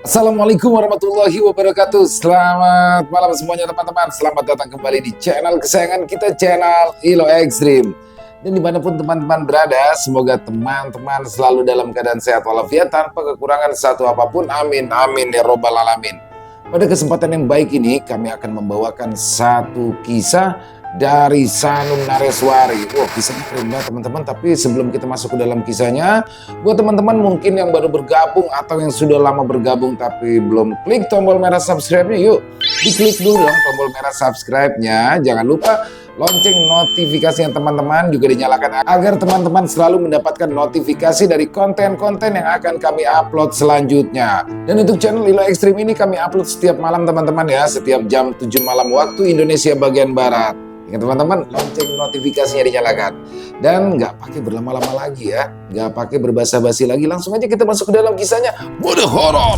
Assalamualaikum warahmatullahi wabarakatuh. Selamat malam semuanya teman-teman. Selamat datang kembali di channel kesayangan kita, channel Ilo Ekstrim. Dan dimanapun teman-teman berada, semoga teman-teman selalu dalam keadaan sehat walafiat tanpa kekurangan satu apapun. Amin, amin ya robbal alamin. Pada kesempatan yang baik ini, kami akan membawakan satu kisah dari Sanum Nareswari. Wah, kisahnya keren banget teman-teman. Tapi sebelum kita masuk ke dalam kisahnya, buat teman-teman mungkin yang baru bergabung atau yang sudah lama bergabung tapi belum klik tombol merah subscribe-nya, yuk diklik dulu dong tombol merah subscribe-nya. Jangan lupa lonceng notifikasinya teman-teman juga dinyalakan agar teman-teman selalu mendapatkan notifikasi dari konten-konten yang akan kami upload selanjutnya. Dan untuk channel Ilo Ekstrim ini kami upload setiap malam teman-teman ya, setiap jam 7 malam waktu Indonesia bagian Barat. Ingat teman-teman, lonceng notifikasinya dinyalakan. Dan nggak pakai berlama-lama lagi ya, nggak pakai berbasa-basi lagi, langsung aja kita masuk ke dalam kisahnya. Mode horor.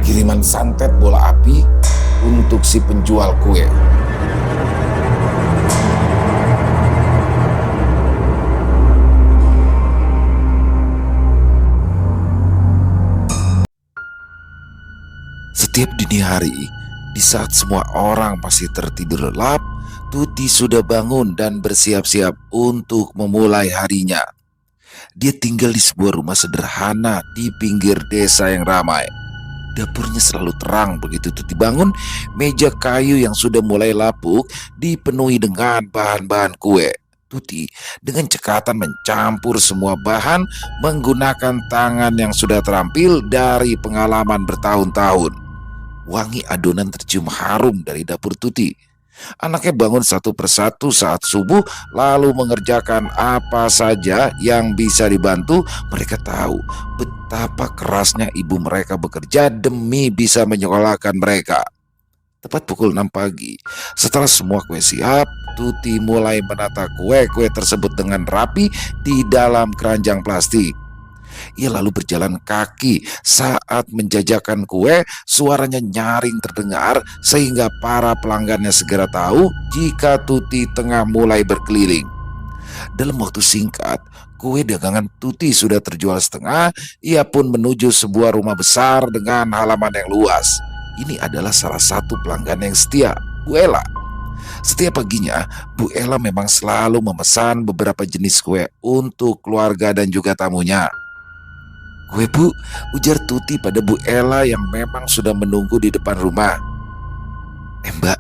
Kiriman santet bola api untuk si penjual kue. Setiap dini hari, di saat semua orang masih tertidur lelap, Tuti sudah bangun dan bersiap-siap untuk memulai harinya. Dia tinggal di sebuah rumah sederhana di pinggir desa yang ramai. Dapurnya selalu terang begitu Tuti bangun. Meja kayu yang sudah mulai lapuk dipenuhi dengan bahan-bahan kue. Tuti dengan cekatan mencampur semua bahan menggunakan tangan yang sudah terampil dari pengalaman bertahun-tahun. Wangi adonan tercium harum dari dapur Tuti. Anaknya bangun satu persatu saat subuh lalu mengerjakan apa saja yang bisa dibantu. Mereka tahu betapa kerasnya ibu mereka bekerja demi bisa menyekolahkan mereka. Tepat pukul 6 pagi, setelah semua kue siap, Tuti mulai menata kue-kue tersebut dengan rapi di dalam keranjang plastik. Ia lalu berjalan kaki. Saat menjajakan kue, suaranya nyaring terdengar sehingga para pelanggannya segera tahu jika Tuti tengah mulai berkeliling. Dalam waktu singkat, kue dagangan Tuti sudah terjual setengah. Ia pun menuju sebuah rumah besar dengan halaman yang luas. Ini adalah salah satu pelanggan yang setia, Bu Ella. Setiap paginya, Bu Ella memang selalu memesan beberapa jenis kue untuk keluarga dan juga tamunya. "Kue Bu," ujar Tuti pada Bu Ella yang memang sudah menunggu di depan rumah. Mbak,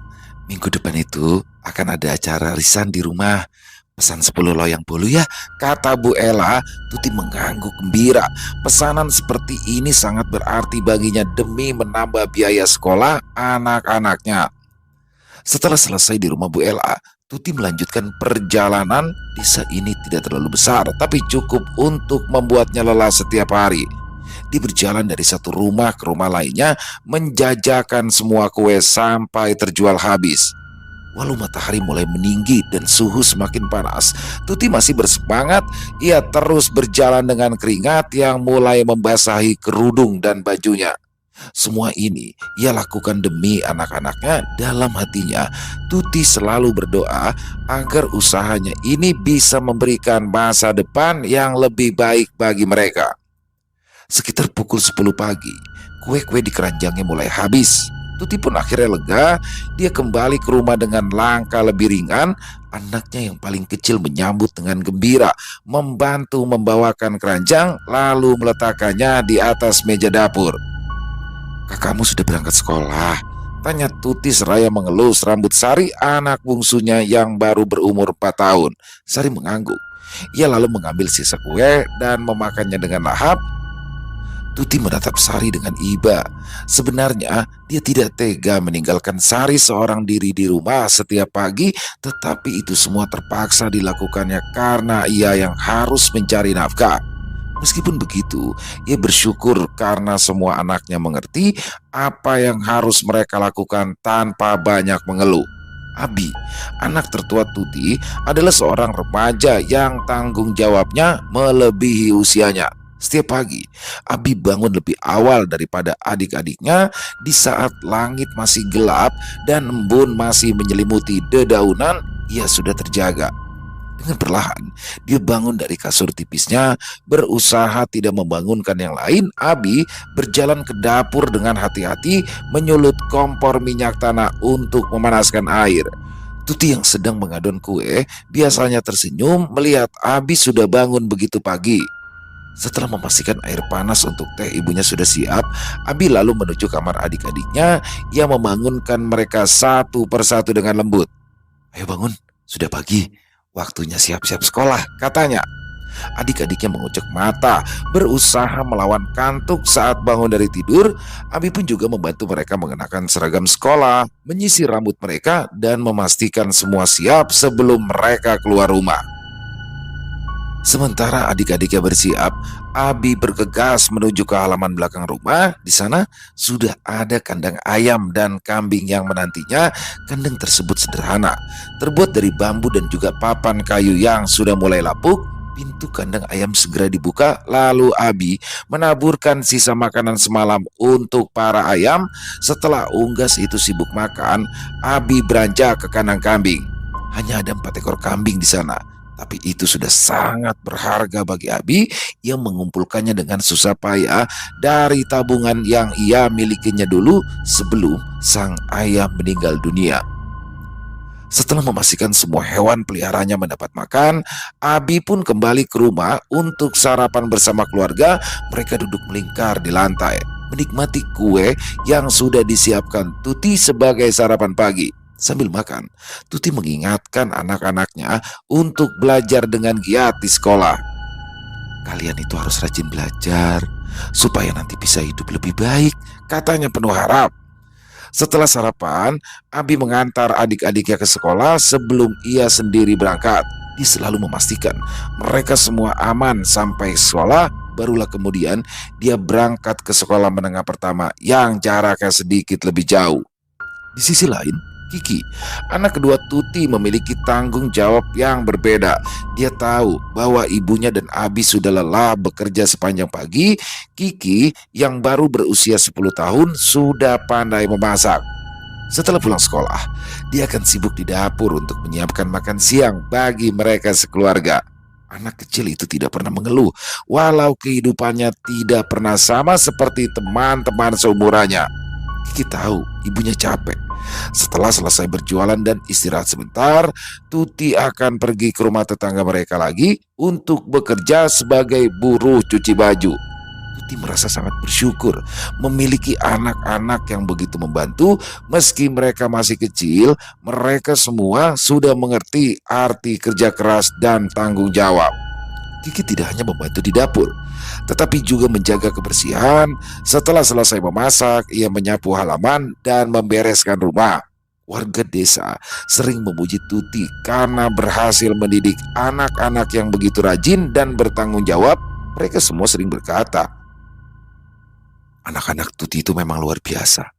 minggu depan itu akan ada acara arisan di rumah. Pesan 10 loyang bolu ya," kata Bu Ella. Tuti mengangguk gembira. Pesanan seperti ini sangat berarti baginya demi menambah biaya sekolah anak-anaknya. Setelah selesai di rumah Bu Ella, Tuti melanjutkan perjalanan. Desa ini tidak terlalu besar, tapi cukup untuk membuatnya lelah setiap hari. Dia berjalan dari satu rumah ke rumah lainnya, menjajakan semua kue sampai terjual habis. Walau matahari mulai meninggi dan suhu semakin panas, Tuti masih bersemangat. Ia terus berjalan dengan keringat yang mulai membasahi kerudung dan bajunya. Semua ini ia lakukan demi anak-anaknya. Dalam hatinya, Tuti selalu berdoa agar usahanya ini bisa memberikan masa depan yang lebih baik bagi mereka. Sekitar pukul 10 pagi, kue-kue di keranjangnya mulai habis. Tuti pun akhirnya lega. Dia kembali ke rumah dengan langkah lebih ringan. Anaknya yang paling kecil menyambut dengan gembira, membantu membawakan keranjang lalu meletakkannya di atas meja dapur. "Kakakmu sudah berangkat sekolah?" tanya Tuti seraya mengelus rambut Sari, anak bungsunya yang baru berumur 4 tahun. Sari mengangguk. Ia lalu mengambil sisa kue dan memakannya dengan lahap. Tuti menatap Sari dengan iba. Sebenarnya dia tidak tega meninggalkan Sari seorang diri di rumah setiap pagi, tetapi itu semua terpaksa dilakukannya karena ia yang harus mencari nafkah. Meskipun begitu, ia bersyukur karena semua anaknya mengerti apa yang harus mereka lakukan tanpa banyak mengeluh. Abi, anak tertua Tuti, adalah seorang remaja yang tanggung jawabnya melebihi usianya. Setiap pagi, Abi bangun lebih awal daripada adik-adiknya di saat langit masih gelap dan embun masih menyelimuti dedaunan. Ia sudah terjaga. Dengan perlahan, dia bangun dari kasur tipisnya, berusaha tidak membangunkan yang lain. Abi berjalan ke dapur dengan hati-hati, menyulut kompor minyak tanah untuk memanaskan air. Tuti yang sedang mengadon kue biasanya tersenyum melihat Abi sudah bangun begitu pagi. Setelah memastikan air panas untuk teh ibunya sudah siap, Abi lalu menuju kamar adik-adiknya yang membangunkan mereka satu persatu dengan lembut. "Ayo bangun, sudah pagi. Waktunya siap-siap sekolah," katanya. Adik-adiknya mengucek mata, berusaha melawan kantuk saat bangun dari tidur. Abi pun juga membantu mereka mengenakan seragam sekolah, menyisir rambut mereka, dan memastikan semua siap sebelum mereka keluar rumah. Sementara adik-adiknya bersiap, Abi bergegas menuju ke halaman belakang rumah. Di sana sudah ada kandang ayam dan kambing yang menantinya. Kandang tersebut sederhana, terbuat dari bambu dan juga papan kayu yang sudah mulai lapuk. Pintu kandang ayam segera dibuka, lalu Abi menaburkan sisa makanan semalam untuk para ayam. Setelah unggas itu sibuk makan, Abi beranjak ke kandang kambing. Hanya ada 4 ekor kambing di sana. Tapi itu sudah sangat berharga bagi Abi yang mengumpulkannya dengan susah payah dari tabungan yang ia milikinya dulu sebelum sang ayah meninggal dunia. Setelah memastikan semua hewan peliharanya mendapat makan, Abi pun kembali ke rumah untuk sarapan bersama keluarga. Mereka duduk melingkar di lantai, menikmati kue yang sudah disiapkan Tuti sebagai sarapan pagi. Sambil makan, Tuti mengingatkan anak-anaknya untuk belajar dengan giat di sekolah. "Kalian itu harus rajin belajar supaya nanti bisa hidup lebih baik," katanya penuh harap. Setelah sarapan, Abi mengantar adik-adiknya ke sekolah sebelum ia sendiri berangkat. Dia selalu memastikan mereka semua aman sampai sekolah. Barulah kemudian dia berangkat ke sekolah menengah pertama yang jaraknya sedikit lebih jauh. Di sisi lain, Kiki, anak kedua Tuti, memiliki tanggung jawab yang berbeda. Dia tahu bahwa ibunya dan Abi sudah lelah bekerja sepanjang pagi. Kiki yang baru berusia 10 tahun sudah pandai memasak. Setelah pulang sekolah, dia akan sibuk di dapur untuk menyiapkan makan siang bagi mereka sekeluarga. Anak kecil itu tidak pernah mengeluh, walau kehidupannya tidak pernah sama seperti teman-teman seumurannya. Kiki tahu ibunya capek. Setelah selesai berjualan dan istirahat sebentar, Tuti akan pergi ke rumah tetangga mereka lagi untuk bekerja sebagai buruh cuci baju. Tuti merasa sangat bersyukur memiliki anak-anak yang begitu membantu. Meski mereka masih kecil, mereka semua sudah mengerti arti kerja keras dan tanggung jawab. Kiki tidak hanya membantu di dapur, tetapi juga menjaga kebersihan. Setelah selesai memasak, ia menyapu halaman dan membereskan rumah. Warga desa sering memuji Tuti karena berhasil mendidik anak-anak yang begitu rajin dan bertanggung jawab. Mereka semua sering berkata, "Anak-anak Tuti itu memang luar biasa.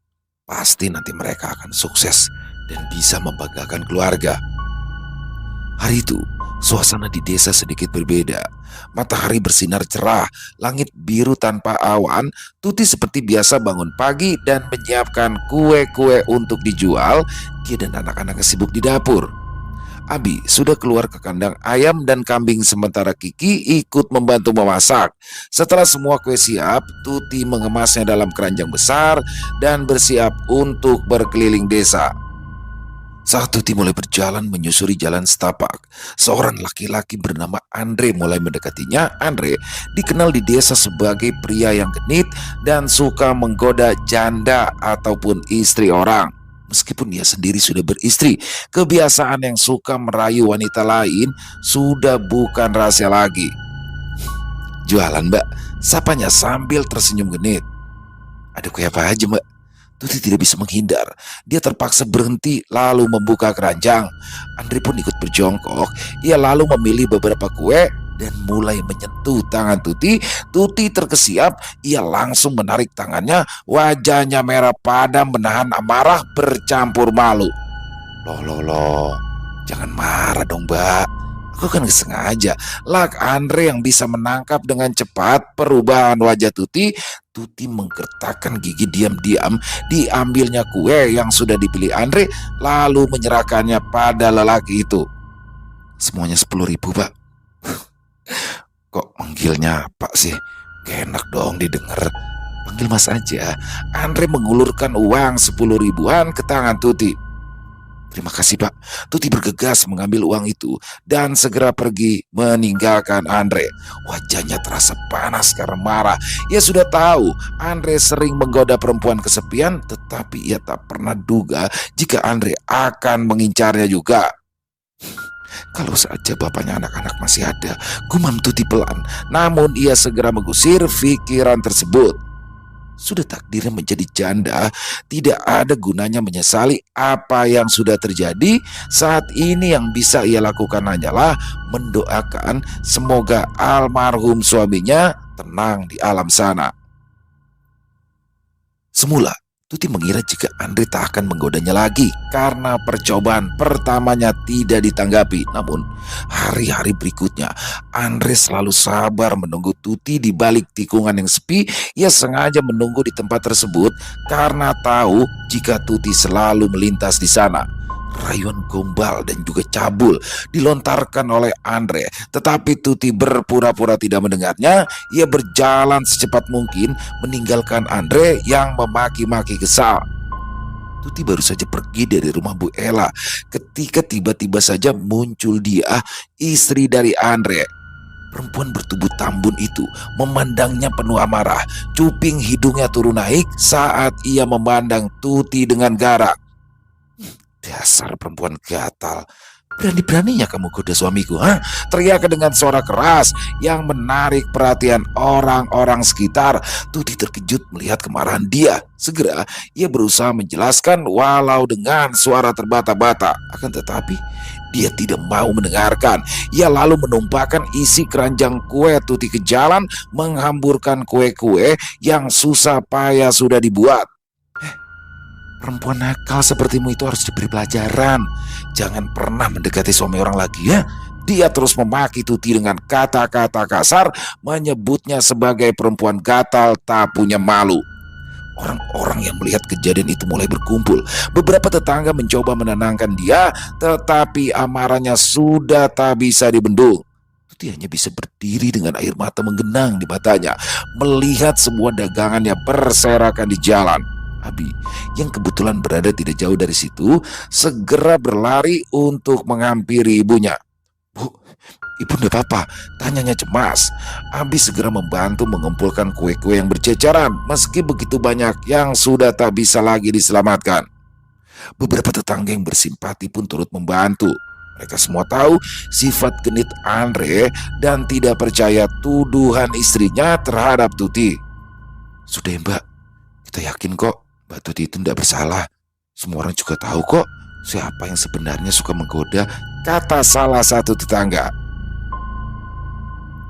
Pasti nanti mereka akan sukses dan bisa membanggakan keluarga." Hari itu, suasana di desa sedikit berbeda. Matahari bersinar cerah, langit biru tanpa awan. Tuti seperti biasa bangun pagi dan menyiapkan kue-kue untuk dijual. Dia dan anak-anaknya sibuk di dapur. Abi sudah keluar ke kandang ayam dan kambing, sementara Kiki ikut membantu memasak. Setelah semua kue siap, Tuti mengemasnya dalam keranjang besar dan bersiap untuk berkeliling desa. Saat Tuti mulai berjalan menyusuri jalan setapak, seorang laki-laki bernama Andre mulai mendekatinya. Andre dikenal di desa sebagai pria yang genit dan suka menggoda janda ataupun istri orang. Meskipun dia sendiri sudah beristri, kebiasaan yang suka merayu wanita lain sudah bukan rahasia lagi. "Jualan, Mbak?" sapanya sambil tersenyum genit. "Ada kue apa aja, Mbak?" Tuti tidak bisa menghindar. Dia terpaksa berhenti lalu membuka keranjang. Andre pun ikut berjongkok. Ia lalu memilih beberapa kue dan mulai menyentuh tangan Tuti. Tuti terkesiap. Ia langsung menarik tangannya. Wajahnya merah padam menahan amarah bercampur malu. Loh, jangan marah dong, Mbak. Aku kan sengaja. Lak Andre yang bisa menangkap dengan cepat perubahan wajah Tuti. Tuti menggertakkan gigi diam-diam. Diambilnya kue yang sudah dipilih Andre, lalu menyerahkannya pada lelaki itu. Semuanya 10.000, Pak. Kok manggilnya Pak sih? Gak enak dong didengar. Panggil Mas aja. Andre mengulurkan uang 10.000-an ke tangan Tuti. Terima kasih, Pak. Tuti bergegas mengambil uang itu dan segera pergi meninggalkan Andre. Wajahnya terasa panas karena marah. Ia sudah tahu Andre sering menggoda perempuan kesepian, tetapi ia tak pernah duga jika Andre akan mengincarnya juga. Kalau saja bapaknya anak-anak masih ada, gumam Tuti pelan. Namun ia segera mengusir pikiran tersebut. Sudah takdirnya menjadi janda, tidak ada gunanya menyesali apa yang sudah terjadi. Saat ini yang bisa ia lakukan hanyalah mendoakan semoga almarhum suaminya tenang di alam sana. Semula, Tuti mengira jika Andre tak akan menggodanya lagi karena percobaan pertamanya tidak ditanggapi. Namun, hari-hari berikutnya, Andre selalu sabar menunggu Tuti di balik tikungan yang sepi. Ia sengaja menunggu di tempat tersebut karena tahu jika Tuti selalu melintas di sana. Rayuan gombal dan juga cabul dilontarkan oleh Andre, tetapi Tuti berpura-pura tidak mendengarnya. Ia berjalan secepat mungkin meninggalkan Andre yang memaki-maki kesal. Tuti baru saja pergi dari rumah Bu Ella ketika tiba-tiba saja muncul dia, istri dari Andre. Perempuan bertubuh tambun itu memandangnya penuh amarah. Cuping hidungnya turun naik saat ia memandang Tuti dengan garang. Dasar perempuan gatal. Berani-beraninya kamu goda suamiku, ha? Teriak dengan suara keras yang menarik perhatian orang-orang sekitar. Tuti terkejut melihat kemarahan dia. Segera ia berusaha menjelaskan walau dengan suara terbata-bata. Akan tetapi dia tidak mau mendengarkan. Ia lalu menumpahkan isi keranjang kue Tuti ke jalan, menghamburkan kue-kue yang susah payah sudah dibuat. Perempuan nakal sepertimu itu harus diberi pelajaran. Jangan pernah mendekati suami orang lagi, ya. Dia terus memaki Tuti dengan kata-kata kasar, menyebutnya sebagai perempuan gatal tak punya malu. Orang-orang yang melihat kejadian itu mulai berkumpul. Beberapa tetangga mencoba menenangkan dia, tetapi amarahnya sudah tak bisa dibendung. Tuti hanya bisa berdiri dengan air mata menggenang di matanya, melihat semua dagangannya berserakan di jalan. Abi, yang kebetulan berada tidak jauh dari situ, segera berlari untuk menghampiri ibunya. Bu, ibu tidak apa-apa, tanyanya cemas. Abi segera membantu mengumpulkan kue-kue yang berceceran, meski begitu banyak yang sudah tak bisa lagi diselamatkan. Beberapa tetangga yang bersimpati pun turut membantu. Mereka semua tahu sifat genit Andre dan tidak percaya tuduhan istrinya terhadap Tuti. Sudah, Mbak, kita yakin kok Mbak Tuti itu tidak bersalah. Semua orang juga tahu kok siapa yang sebenarnya suka menggoda, kata salah satu tetangga.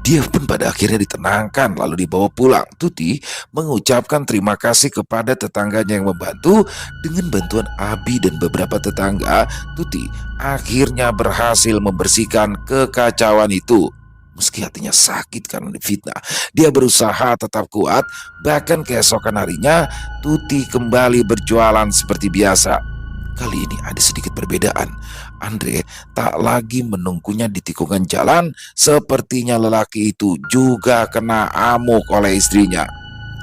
Dia pun pada akhirnya ditenangkan lalu dibawa pulang. Tuti mengucapkan terima kasih kepada tetangganya yang membantu. Dengan bantuan Abi dan beberapa tetangga, Tuti akhirnya berhasil membersihkan kekacauan itu. Meski hatinya sakit karena difitnah, dia berusaha tetap kuat. Bahkan keesokan harinya, Tuti kembali berjualan seperti biasa. Kali ini ada sedikit perbedaan. Andre tak lagi menunggunya di tikungan jalan. Sepertinya lelaki itu juga kena amuk oleh istrinya.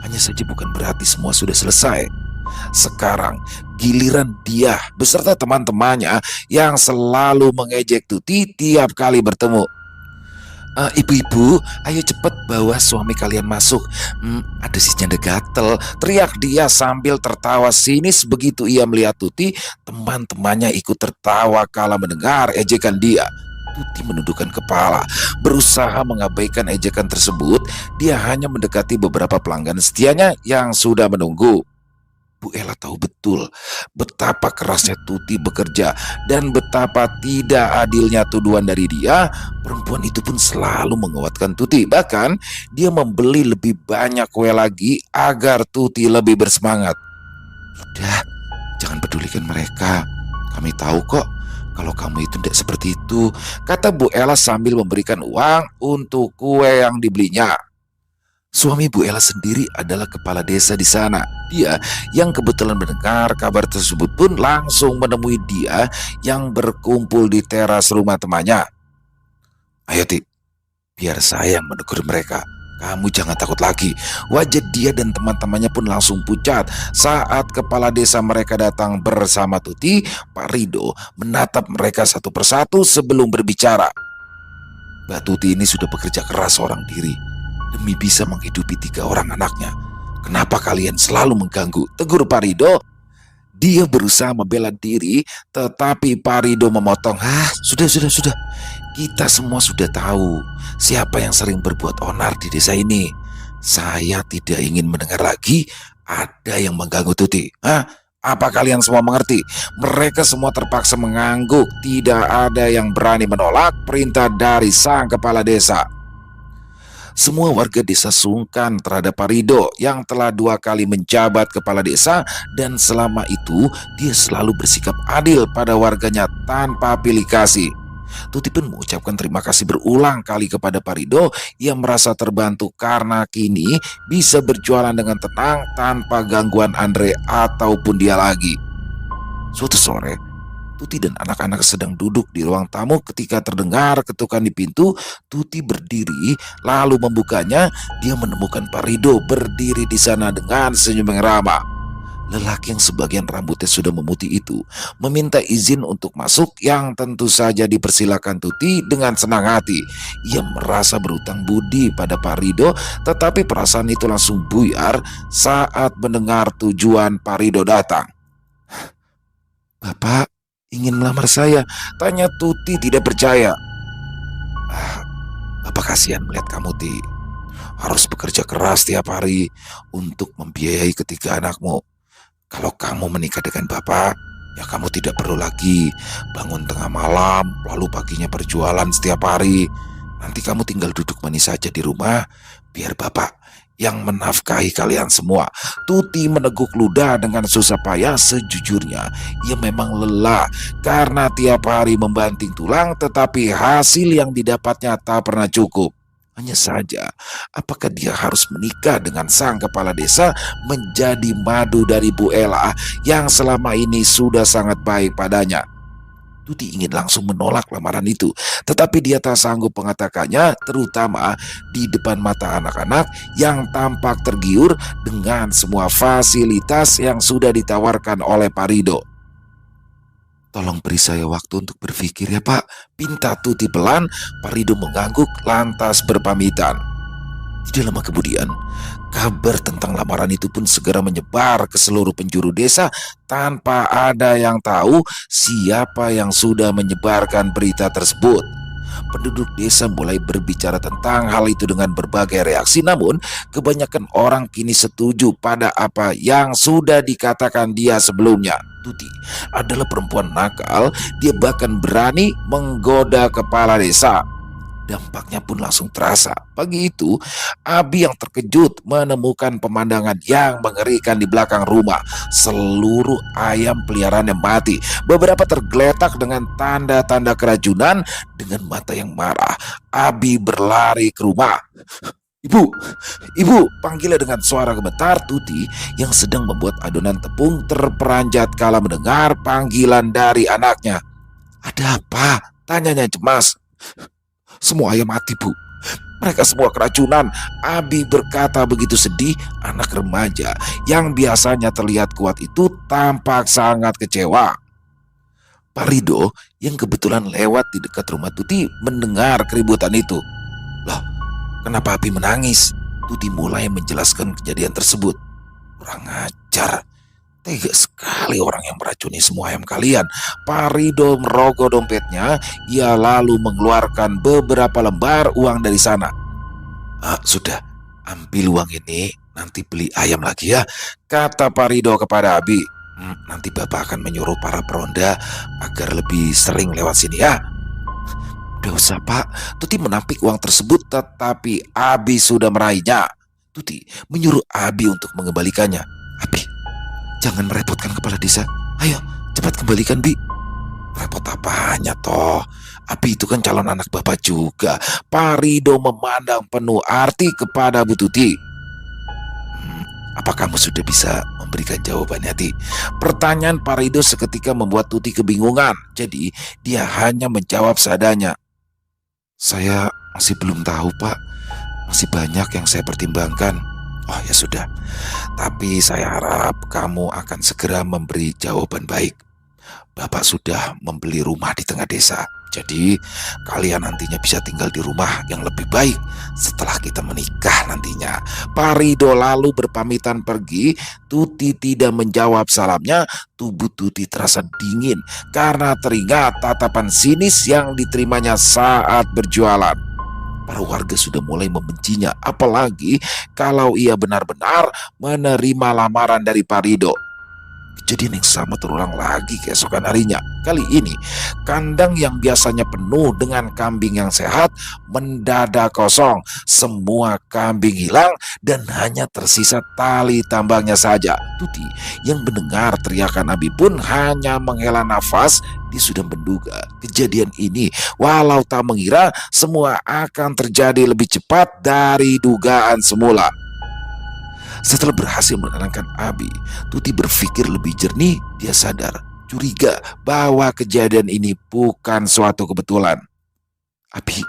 Hanya saja bukan berarti semua sudah selesai. Sekarang giliran dia beserta teman-temannya yang selalu mengejek Tuti tiap kali bertemu. Ibu-ibu, ayo cepat bawa suami kalian masuk. Ada si janda gatel, teriak dia sambil tertawa sinis. Begitu ia melihat Tuti, teman-temannya ikut tertawa kala mendengar ejekan dia. Tuti menundukkan kepala, berusaha mengabaikan ejekan tersebut. Dia hanya mendekati beberapa pelanggan setianya yang sudah menunggu. Bu Ella tahu betul betapa kerasnya Tuti bekerja dan betapa tidak adilnya tuduhan dari dia. Perempuan itu pun selalu menguatkan Tuti. Bahkan dia membeli lebih banyak kue lagi agar Tuti lebih bersemangat. Sudah, jangan pedulikan mereka. Kami tahu kok kalau kamu itu tidak seperti itu, kata Bu Ella sambil memberikan uang untuk kue yang dibelinya. Suami Bu Ella sendiri adalah kepala desa di sana. Dia yang kebetulan mendengar kabar tersebut pun langsung menemui dia yang berkumpul di teras rumah temannya. Ayo Ti, biar saya yang menegur mereka. Kamu jangan takut lagi. Wajah dia dan teman-temannya pun langsung pucat saat kepala desa mereka datang bersama Tuti. Pak Rido menatap mereka satu persatu sebelum berbicara. Mbak Tuti ini sudah bekerja keras seorang diri demi bisa menghidupi 3 orang anaknya. Kenapa kalian selalu mengganggu? Tegur Pak Rido. Dia berusaha membela diri, tetapi Pak Rido memotong. Sudah. Kita semua sudah tahu siapa yang sering berbuat onar di desa ini. Saya tidak ingin mendengar lagi ada yang mengganggu Tuti. Apa kalian semua mengerti? Mereka semua terpaksa mengangguk. Tidak ada yang berani menolak perintah dari sang kepala desa. Semua warga desa sungkan terhadap Parido yang telah 2 kali menjabat kepala desa, dan selama itu dia selalu bersikap adil pada warganya tanpa pilih kasih. Tuti pun mengucapkan terima kasih berulang kali kepada Parido yang merasa terbantu karena kini bisa berjualan dengan tenang tanpa gangguan Andre ataupun dia lagi. Suatu sore, Tuti dan anak-anak sedang duduk di ruang tamu ketika terdengar ketukan di pintu. Tuti berdiri lalu membukanya. Dia menemukan Parido berdiri di sana dengan senyum yang ramah. Lelaki yang sebagian rambutnya sudah memutih itu meminta izin untuk masuk, yang tentu saja dipersilakan Tuti dengan senang hati. Ia merasa berutang budi pada Parido, tetapi perasaan itu langsung buyar saat mendengar tujuan Parido datang. Bapak ingin melamar saya? Tanya Tuti tidak percaya. Bapak kasihan melihat kamu, Ti. Harus bekerja keras tiap hari untuk membiayai ketiga anakmu. Kalau kamu menikah dengan Bapak, ya kamu tidak perlu lagi bangun tengah malam lalu paginya berjualan setiap hari. Nanti kamu tinggal duduk manis saja di rumah, biar Bapak yang menafkahi kalian semua. Tuti meneguk ludah dengan susah payah. Sejujurnya ia memang lelah karena tiap hari membanting tulang, tetapi hasil yang didapatnya tak pernah cukup. Hanya saja, apakah dia harus menikah dengan sang kepala desa menjadi madu dari Bu Ella yang selama ini sudah sangat baik padanya? Tuti ingin langsung menolak lamaran itu, tetapi dia tak sanggup mengatakannya, terutama di depan mata anak-anak yang tampak tergiur dengan semua fasilitas yang sudah ditawarkan oleh Parido. Tolong beri saya waktu untuk berpikir ya Pak, pinta Tuti pelan. Parido mengangguk lantas berpamitan. Tidak lama kemudian, kabar tentang lamaran itu pun segera menyebar ke seluruh penjuru desa tanpa ada yang tahu siapa yang sudah menyebarkan berita tersebut. Penduduk desa mulai berbicara tentang hal itu dengan berbagai reaksi, namun kebanyakan orang kini setuju pada apa yang sudah dikatakan dia sebelumnya. Tuti adalah perempuan nakal, dia bahkan berani menggoda kepala desa. Dampaknya pun langsung terasa. Pagi itu, Abi yang terkejut menemukan pemandangan yang mengerikan di belakang rumah. Seluruh ayam peliharaannya mati. Beberapa tergeletak dengan tanda-tanda keracunan. Dengan mata yang marah, Abi berlari ke rumah. Ibu, panggilnya dengan suara gemetar. Tuti yang sedang membuat adonan tepung terperanjat kala mendengar panggilan dari anaknya. Ada apa? Tanyanya cemas. Semua ayam mati, Bu. Mereka semua keracunan. Abi berkata begitu sedih. Anak remaja yang biasanya terlihat kuat itu tampak sangat kecewa. Parido yang kebetulan lewat di dekat rumah Tuti mendengar keributan itu. Loh, kenapa Abi menangis? Tuti mulai menjelaskan kejadian tersebut. Kurang ajar. Tega sekali orang yang meracuni semua ayam kalian. Parido merogoh dompetnya. Ia lalu mengeluarkan beberapa lembar uang dari sana. Sudah, ambil uang ini, nanti beli ayam lagi ya, kata Parido kepada Abi. Nanti Bapak akan menyuruh para peronda agar lebih sering lewat sini ya. Udah usah Pak. Tuti menampik uang tersebut, tetapi Abi sudah meraihnya. Tuti menyuruh Abi untuk mengembalikannya. Abi, jangan merepotkan kepala desa. Ayo, cepat kembalikan, Bi. Repot apanya toh? Abi itu kan calon anak bapak juga. Parido memandang penuh arti kepada Bu Tuti. Apa kamu sudah bisa memberikan jawabannya, Ti? Pertanyaan Parido seketika membuat Tuti kebingungan. Jadi dia hanya menjawab seadanya. Saya masih belum tahu, Pak. Masih banyak yang saya pertimbangkan. Oh ya sudah, tapi saya harap kamu akan segera memberi jawaban baik. Bapak sudah membeli rumah di tengah desa. Jadi kalian nantinya bisa tinggal di rumah yang lebih baik setelah kita menikah nantinya. Parido lalu berpamitan pergi. Tuti tidak menjawab salamnya. Tubuh Tuti terasa dingin karena teringat tatapan sinis yang diterimanya saat berjualan. Para warga sudah mulai membencinya, apalagi kalau ia benar-benar menerima lamaran dari Parido. Kejadian yang sama terulang lagi keesokan harinya. Kali ini, kandang yang biasanya penuh dengan kambing yang sehat mendadak kosong. Semua kambing hilang dan hanya tersisa tali tambangnya saja. Tuti yang mendengar teriakan Abi pun hanya menghela nafas. Dia sudah menduga kejadian ini, walau tak mengira semua akan terjadi lebih cepat dari dugaan semula. Setelah berhasil menenangkan Abi, Tuti berpikir lebih jernih. Dia sadar, curiga bahwa kejadian ini bukan suatu kebetulan. Abi,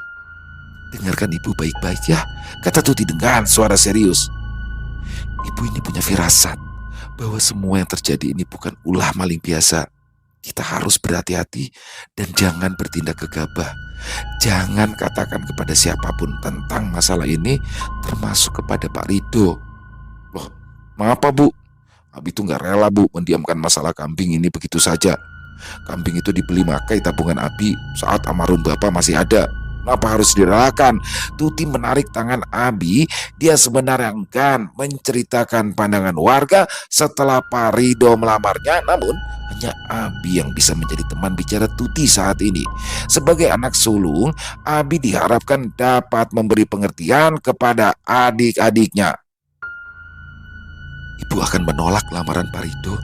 dengarkan ibu baik-baik ya, kata Tuti dengan suara serius. Ibu ini punya firasat bahwa semua yang terjadi ini bukan ulah maling biasa. Kita harus berhati-hati dan jangan bertindak gegabah. Jangan katakan kepada siapapun tentang masalah ini, termasuk kepada Pak Rido. Loh, mengapa Bu? Abi itu nggak rela Bu mendiamkan masalah kambing ini begitu saja. Kambing itu dibeli makai tabungan Abi saat almarhum Bapak masih ada. Kenapa harus direlakan? Tuti menarik tangan Abi. Dia sebenarnya enggan menceritakan pandangan warga setelah Parido melamarnya. Namun hanya Abi yang bisa menjadi teman bicara Tuti saat ini. Sebagai anak sulung, Abi diharapkan dapat memberi pengertian kepada adik-adiknya. Ibu akan menolak lamaran Parido.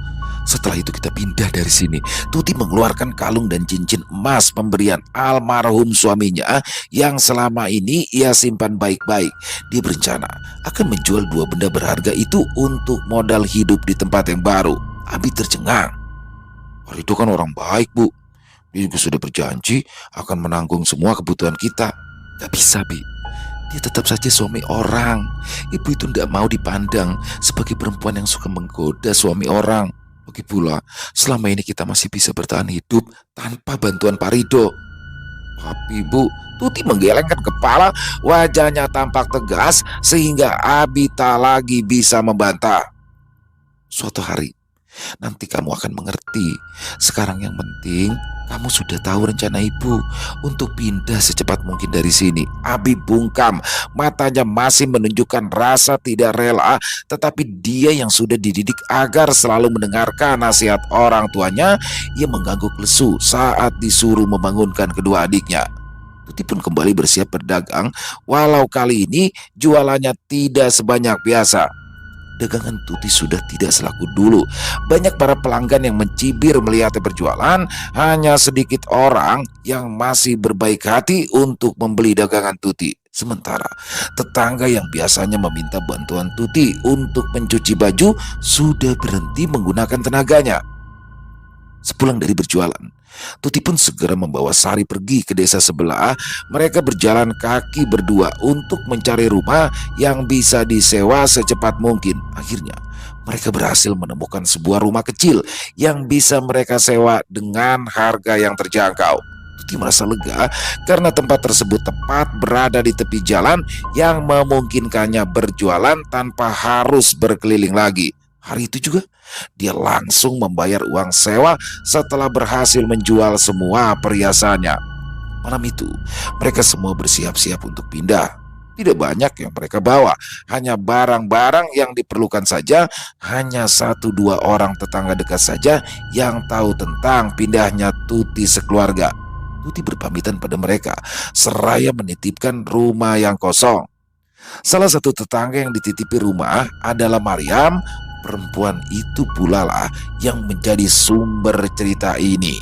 Setelah itu kita pindah dari sini. Tuti mengeluarkan kalung dan cincin emas pemberian almarhum suaminya yang selama ini ia simpan baik-baik. Dia berencana akan menjual dua benda berharga itu untuk modal hidup di tempat yang baru. Abi tercengang. Parido kan orang baik Bu. Dia juga sudah berjanji akan menanggung semua kebutuhan kita. Gak bisa Bi. Dia tetap saja suami orang. Ibu itu tidak mau dipandang sebagai perempuan yang suka menggoda suami orang. Lagi pula, selama ini kita masih bisa bertahan hidup tanpa bantuan Parido. Tapi Bu, Tuti menggelengkan kepala, wajahnya tampak tegas sehingga Abi tak lagi bisa membantah. Suatu hari, nanti kamu akan mengerti. Sekarang yang penting, kamu sudah tahu rencana ibu untuk pindah secepat mungkin dari sini. Abi bungkam, matanya masih menunjukkan rasa tidak rela, tetapi dia yang sudah dididik agar selalu mendengarkan nasihat orang tuanya, ia mengangguk lesu saat disuruh membangunkan kedua adiknya. Tuti pun kembali bersiap berdagang, walau kali ini jualannya tidak sebanyak biasa. Dagangan Tuti sudah tidak selaku dulu. Banyak para pelanggan yang mencibir melihatnya berjualan. Hanya sedikit orang yang masih berbaik hati untuk membeli dagangan Tuti. Sementara tetangga yang biasanya meminta bantuan Tuti untuk mencuci baju sudah berhenti menggunakan tenaganya. Sepulang dari berjualan, Tuti pun segera membawa Sari pergi ke desa sebelah. Mereka berjalan kaki berdua untuk mencari rumah yang bisa disewa secepat mungkin. Akhirnya mereka berhasil menemukan sebuah rumah kecil yang bisa mereka sewa dengan harga yang terjangkau. Tuti merasa lega karena tempat tersebut tepat berada di tepi jalan yang memungkinkannya berjualan tanpa harus berkeliling lagi. Hari itu juga dia langsung membayar uang sewa setelah berhasil menjual semua perhiasannya. Malam itu mereka semua bersiap-siap untuk pindah. Tidak banyak yang mereka bawa, hanya barang-barang yang diperlukan saja. Hanya 1-2 orang tetangga dekat saja yang tahu tentang pindahnya Tuti sekeluarga. Tuti berpamitan pada mereka seraya menitipkan rumah yang kosong. Salah satu tetangga yang dititipi rumah adalah Mariam. Perempuan itu pula lah yang menjadi sumber cerita ini.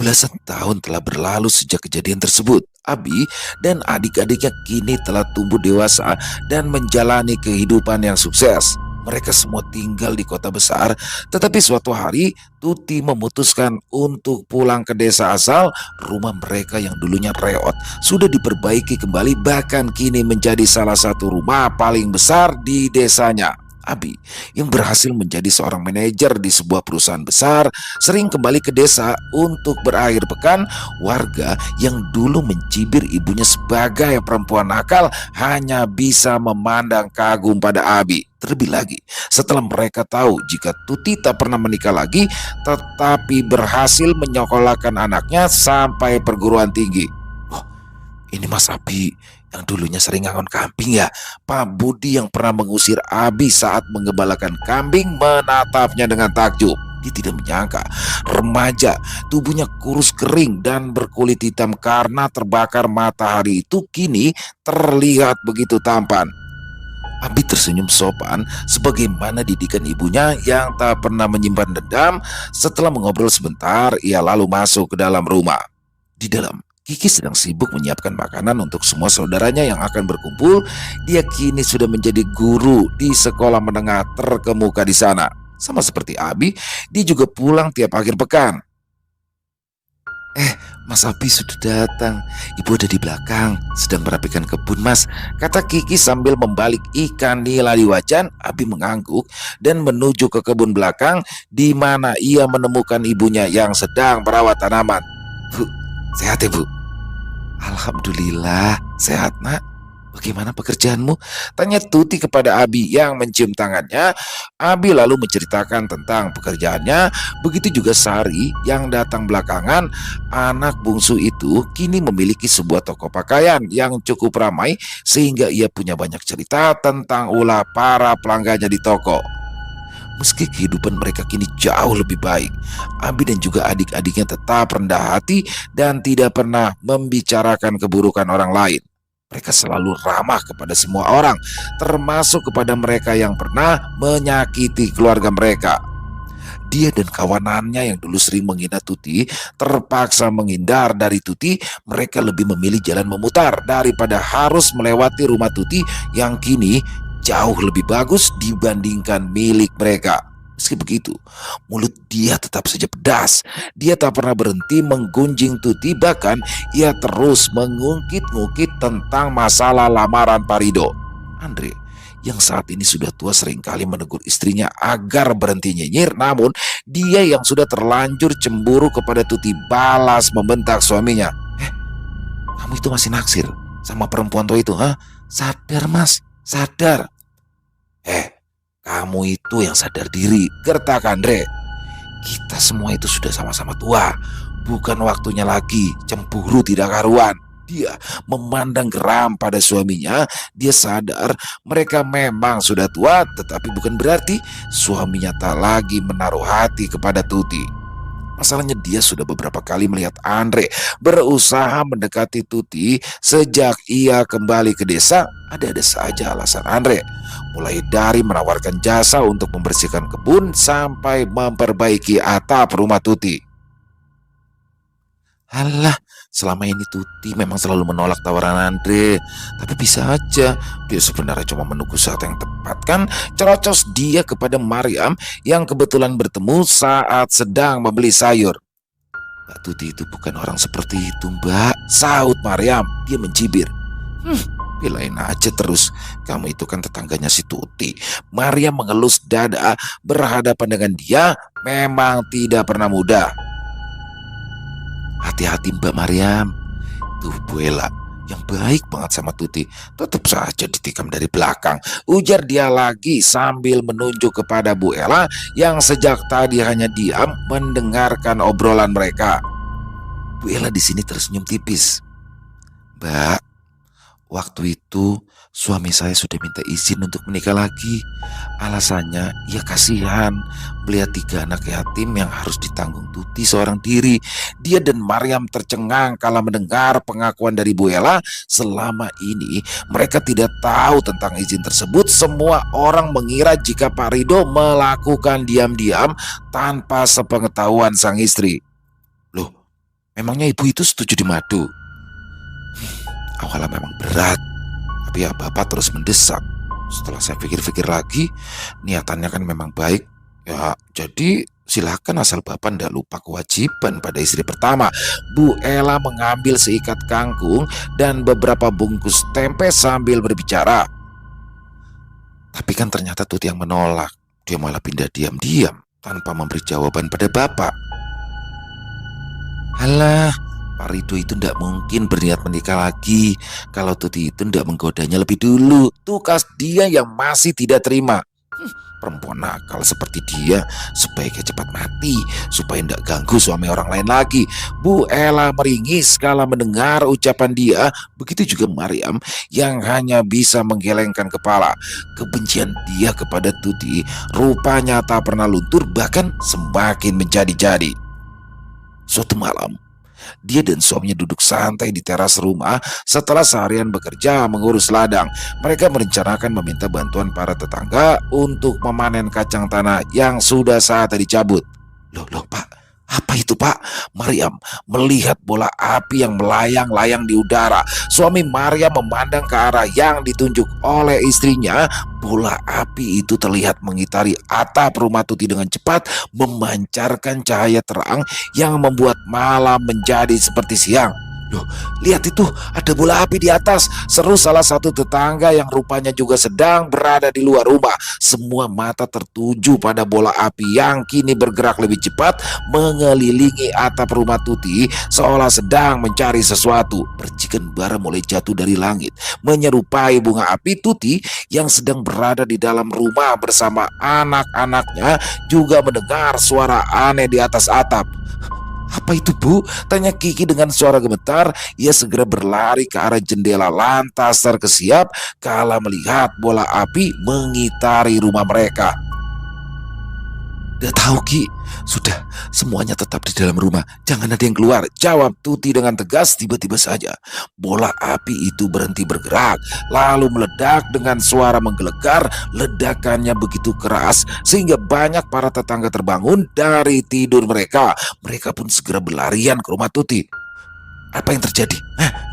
Belasan tahun telah berlalu sejak kejadian tersebut. Abi dan adik-adiknya kini telah tumbuh dewasa dan menjalani kehidupan yang sukses. Mereka semua tinggal di kota besar, tetapi suatu hari Tuti memutuskan untuk pulang ke desa asal. Rumah mereka yang dulunya reot sudah diperbaiki kembali, bahkan kini menjadi salah satu rumah paling besar di desanya. Abi, yang berhasil menjadi seorang manajer di sebuah perusahaan besar, sering kembali ke desa untuk berakhir pekan. Warga yang dulu mencibir ibunya sebagai perempuan nakal hanya bisa memandang kagum pada Abi. Terlebih lagi, setelah mereka tahu jika Tuti tak pernah menikah lagi, tetapi berhasil menyekolahkan anaknya sampai perguruan tinggi. Oh, ini Mas Abi yang dulunya sering ngangon kambing ya. Pak Budi yang pernah mengusir Abi saat menggembalakan kambing menatapnya dengan takjub. Dia tidak menyangka remaja, tubuhnya kurus kering dan berkulit hitam karena terbakar matahari itu kini terlihat begitu tampan. Abi tersenyum sopan sebagaimana didikan ibunya yang tak pernah menyimpan dendam. Setelah mengobrol sebentar, ia lalu masuk ke dalam rumah. Di dalam, Kiki sedang sibuk menyiapkan makanan untuk semua saudaranya yang akan berkumpul. Dia kini sudah menjadi guru di sekolah menengah terkemuka di sana. Sama seperti Abi, dia juga pulang tiap akhir pekan. Mas Abi sudah datang. Ibu ada di belakang, sedang merapikan kebun, Mas, kata Kiki sambil membalik ikan nila di wajan. Abi mengangguk dan menuju ke kebun belakang di mana ia menemukan ibunya yang sedang merawat tanaman. Bu, sehat ya Bu? Alhamdulillah, sehat nak. Bagaimana pekerjaanmu? Tanya Tuti kepada Abi yang mencium tangannya. Abi lalu menceritakan tentang pekerjaannya. Begitu juga Sari yang datang belakangan. Anak bungsu itu kini memiliki sebuah toko pakaian yang cukup ramai sehingga ia punya banyak cerita tentang ulah para pelanggannya di toko. Meski kehidupan mereka kini jauh lebih baik, Abi dan juga adik-adiknya tetap rendah hati dan tidak pernah membicarakan keburukan orang lain. Mereka selalu ramah kepada semua orang, termasuk kepada mereka yang pernah menyakiti keluarga mereka. Dia dan kawanannya yang dulu sering menghina Tuti terpaksa menghindar dari Tuti. Mereka lebih memilih jalan memutar daripada harus melewati rumah Tuti yang kini jauh lebih bagus dibandingkan milik mereka. Meski begitu, mulut dia tetap saja pedas. Dia tak pernah berhenti menggunjing Tuti, bahkan ia terus mengungkit-ungkit tentang masalah lamaran Parido. Andre, yang saat ini sudah tua, seringkali menegur istrinya agar berhenti nyinyir, namun dia yang sudah terlanjur cemburu kepada Tuti balas membentak suaminya. Kamu itu masih naksir sama perempuan tua itu, ha? Sadar Mas, sadar. Kamu itu yang sadar diri, gertak Andre. Kita semua itu sudah sama-sama tua. Bukan waktunya lagi cemburu tidak karuan. Dia memandang geram pada suaminya. Dia sadar mereka memang sudah tua, tetapi bukan berarti suaminya tak lagi menaruh hati kepada Tuti. Masalahnya dia sudah beberapa kali melihat Andre berusaha mendekati Tuti sejak ia kembali ke desa. Ada-ada saja alasan Andre, mulai dari menawarkan jasa untuk membersihkan kebun sampai memperbaiki atap rumah Tuti. Alah, selama ini Tuti memang selalu menolak tawaran Andre. Tapi bisa aja dia sebenarnya cuma menunggu saat yang tepat kan. Cerocos dia kepada Mariam yang kebetulan bertemu saat sedang membeli sayur. Mbak Tuti itu bukan orang seperti itu, Mbak, saut Mariam. Dia mencibir. Belain aja terus. Kamu itu kan tetangganya si Tuti. Mariam mengelus dada. Berhadapan dengan dia memang tidak pernah mudah. Hati-hati Mbak Mariam. Tuh Bu Ella yang baik banget sama Tuti tetap saja ditikam dari belakang, ujar dia lagi sambil menunjuk kepada Bu Ella yang sejak tadi hanya diam mendengarkan obrolan mereka. Bu Ella di sini tersenyum tipis. Mbak, waktu itu suami saya sudah minta izin untuk menikah lagi. Alasannya ia kasihan melihat 3 anak yatim yang harus ditanggung Tuti seorang diri. Dia dan Mariam tercengang kala mendengar pengakuan dari Bu Ella. Selama ini mereka tidak tahu tentang izin tersebut. Semua orang mengira jika Pak Rido melakukan diam-diam tanpa sepengetahuan sang istri. Loh, Memangnya ibu itu setuju di madu? Awalnya memang berat, tapi ya bapak terus mendesak. Setelah saya pikir-pikir lagi, niatannya kan memang baik. Ya, jadi silakan asal bapak ndak lupa kewajiban pada istri pertama. Bu Ella mengambil seikat kangkung dan beberapa bungkus tempe sambil berbicara. Tapi kan ternyata Tuti yang menolak. Dia malah pindah diam-diam tanpa memberi jawaban pada bapak. Halah, Pak Rido itu ndak mungkin berniat menikah lagi kalau Tuti itu ndak menggodanya lebih dulu. Tukas dia yang masih tidak terima. Perempuan nakal seperti dia sebaiknya cepat mati supaya ndak ganggu suami orang lain lagi. Bu Ella meringis kala mendengar ucapan dia. Begitu juga Mariam yang hanya bisa menggelengkan kepala. Kebencian dia kepada Tuti rupanya tak pernah luntur, bahkan semakin menjadi-jadi. Suatu malam, dia dan suaminya duduk santai di teras rumah setelah seharian bekerja mengurus ladang. Mereka merencanakan meminta bantuan para tetangga untuk memanen kacang tanah yang sudah saatnya dicabut. Loh, Pak, apa itu, Pak? Mariam melihat bola api yang melayang-layang di udara. Suami Mariam memandang ke arah yang ditunjuk oleh istrinya. Bola api itu terlihat mengitari atap rumah Tuti dengan cepat, memancarkan cahaya terang yang membuat malam menjadi seperti siang. Loh, lihat itu, ada bola api di atas, seru salah satu tetangga yang rupanya juga sedang berada di luar rumah. Semua mata tertuju pada bola api yang kini bergerak lebih cepat mengelilingi atap rumah Tuti seolah sedang mencari sesuatu. Percikan bara mulai jatuh dari langit menyerupai bunga api. Tuti yang sedang berada di dalam rumah bersama anak-anaknya juga mendengar suara aneh di atas atap. Apa itu, Bu? Tanya Kiki dengan suara gemetar. Ia segera berlari ke arah jendela lantas terkesiap kala melihat bola api mengitari rumah mereka. Udah tahu, Ki. Sudah, semuanya tetap di dalam rumah. Jangan ada yang keluar, jawab Tuti dengan tegas. Tiba-tiba saja bola api itu berhenti bergerak, lalu meledak dengan suara menggelegar. Ledakannya begitu keras sehingga banyak para tetangga terbangun dari tidur mereka. Mereka pun segera berlarian ke rumah Tuti. Apa yang terjadi?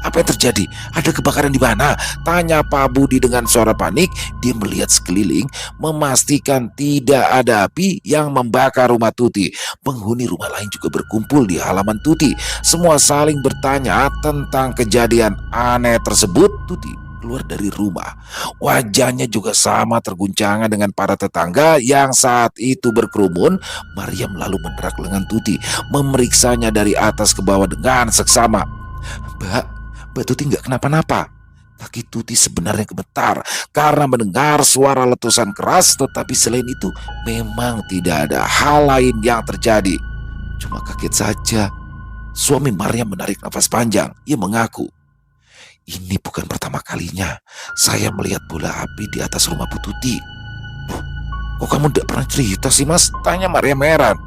Apa yang terjadi? Ada kebakaran di mana? Tanya Pak Budi dengan suara panik. Dia melihat sekeliling, memastikan tidak ada api yang membakar rumah Tuti. Penghuni rumah lain juga berkumpul di halaman Tuti. Semua saling bertanya tentang kejadian aneh tersebut. Tuti keluar dari rumah. Wajahnya juga sama terguncangan dengan para tetangga yang saat itu berkerumun. Mariam lalu menerak lengan Tuti, memeriksanya dari atas ke bawah dengan seksama. Mbak Tuti nggak kenapa-napa. Kaki Tuti sebenarnya gemetar karena mendengar suara letusan keras, tetapi selain itu memang tidak ada hal lain yang terjadi. Cuma kaget saja. Suami Mariam menarik nafas panjang. Ia mengaku, ini bukan pertama kalinya saya melihat bola api di atas rumah Bu Tuti. Kok kamu tidak pernah cerita sih, Mas? Tanya Mariam heran.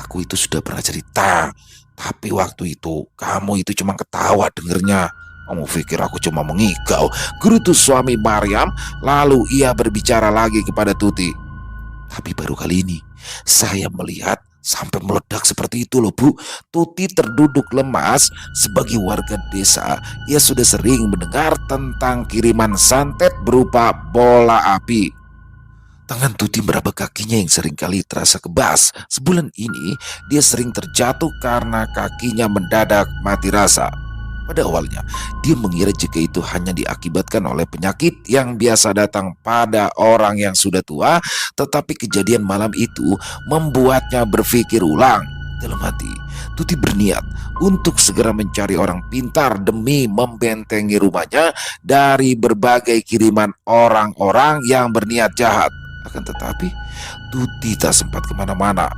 Aku itu sudah pernah cerita, tapi waktu itu kamu itu cuma ketawa dengernya. Kamu pikir aku cuma mengigau? Gerutu suami Mariam. Lalu ia berbicara lagi kepada Tuti. Tapi baru kali ini saya melihat sampai meledak seperti itu loh, Bu. Tuti terduduk lemas. Sebagai warga desa, ia sudah sering mendengar tentang kiriman santet berupa bola api. Tangan Tuti meraba kakinya yang seringkali terasa kebas. Sebulan ini dia sering terjatuh karena kakinya mendadak mati rasa. Pada awalnya, dia mengira jika itu hanya diakibatkan oleh penyakit yang biasa datang pada orang yang sudah tua, tetapi kejadian malam itu membuatnya berpikir ulang. Dalam hati, Tuti berniat untuk segera mencari orang pintar demi membentengi rumahnya dari berbagai kiriman orang-orang yang berniat jahat. Akan tetapi, Tuti tak sempat kemana-mana.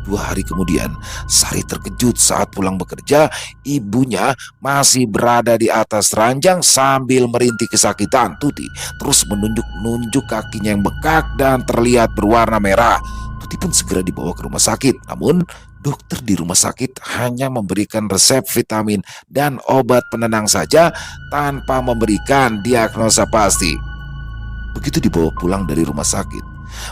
2 hari kemudian, Sari terkejut saat pulang bekerja. Ibunya masih berada di atas ranjang sambil merintih kesakitan. Tuti terus menunjuk-nunjuk kakinya yang bengkak dan terlihat berwarna merah. Tuti pun segera dibawa ke rumah sakit. Namun, dokter di rumah sakit hanya memberikan resep vitamin dan obat penenang saja tanpa memberikan diagnosa pasti. Begitu dibawa pulang dari rumah sakit,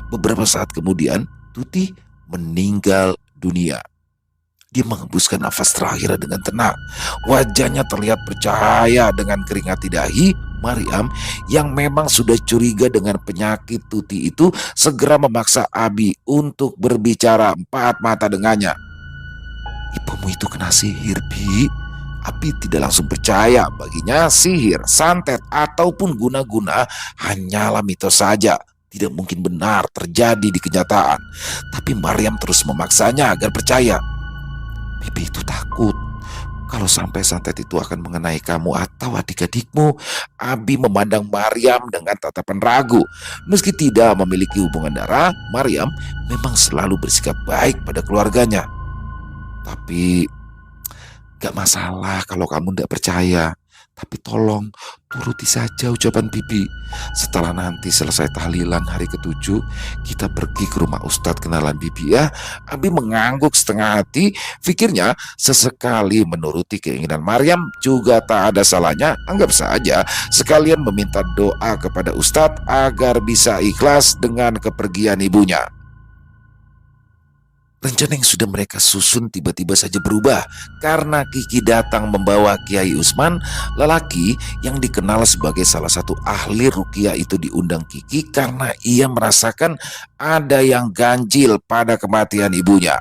beberapa saat kemudian Tuti meninggal dunia. Dia menghembuskan nafas terakhir dengan tenang. Wajahnya terlihat percaya dengan keringat di dahi. Maryam yang memang sudah curiga dengan penyakit Tuti itu segera memaksa Abi untuk berbicara empat mata dengannya. "Ibumu itu kena sihir, Bi." Abi tidak langsung percaya. Baginya sihir, santet, ataupun guna-guna hanyalah mitos saja. Tidak mungkin benar terjadi di kenyataan. Tapi Maryam terus memaksanya agar percaya. "Bibi itu takut kalau sampai santet itu akan mengenai kamu atau adik-adikmu." Abi memandang Maryam dengan tatapan ragu. Meski tidak memiliki hubungan darah, Maryam memang selalu bersikap baik pada keluarganya. "Tapi gak masalah kalau kamu tidak percaya. Tapi tolong turuti saja ucapan Bibi. Setelah nanti selesai tahlilan hari ke-7, kita pergi ke rumah Ustadz kenalan Bibi ya." Abi mengangguk setengah hati. Pikirnya sesekali menuruti keinginan Maryam juga tak ada salahnya. Anggap saja sekalian meminta doa kepada Ustadz agar bisa ikhlas dengan kepergian ibunya. Rencana yang sudah mereka susun tiba-tiba saja berubah karena Kiki datang membawa Kiai Usman. Lelaki yang dikenal sebagai salah satu ahli ruqyah itu diundang Kiki karena ia merasakan ada yang ganjil pada kematian ibunya.